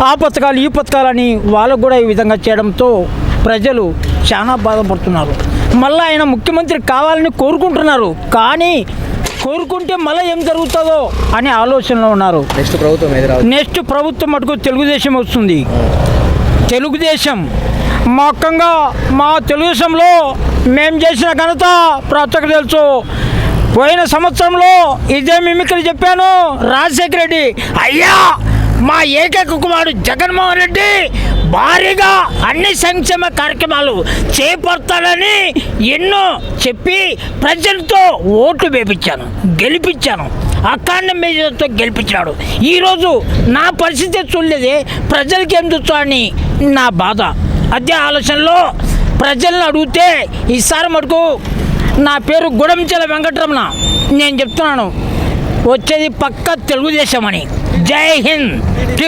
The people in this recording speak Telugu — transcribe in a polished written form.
ఆ పథకాలు ఈ పథకాలని వాళ్ళకు కూడా ఈ విధంగా చేయడంతో ప్రజలు చాలా బాధపడుతున్నారు. మళ్ళీ ఆయన ముఖ్యమంత్రి కావాలని కోరుకుంటున్నారు, కానీ కోరుకుంటే మళ్ళీ ఏం జరుగుతుందో అనే ఆలోచనలో ఉన్నారు. నెక్స్ట్ ప్రభుత్వం మటుకు తెలుగుదేశం వస్తుంది. తెలుగుదేశం మొత్తంగా మా తెలుగుదేశంలో మేము చేసిన ఘనత ప్రజలకు తెలుసు. పోయిన సంవత్సరంలో ఇదే మిమిక్రీ చెప్పాను. రాజశేఖర రెడ్డి అయ్యా మా ఏకైక కుమారుడు జగన్మోహన్ రెడ్డి భారీగా అన్ని సంక్షేమ కార్యక్రమాలు చేపడతాడని ఎన్నో చెప్పి ప్రజలతో ఓట్లు వేపించాను, గెలిపించాను. అఖండ మెజారిటీతో గెలిపించాడు. ఈరోజు నా పరిస్థితి చూడలేదే, ప్రజలకి ఏం చూస్తాడని నా బాధ. అదే ఆలోచనలో ప్రజలను అడిగితే ఈసారి మటుకు నా పేరు గుడంచెల వెంకటరమణ, నేను చెప్తున్నాను వచ్చేది పక్క తెలుగుదేశం అని. జై హింద్.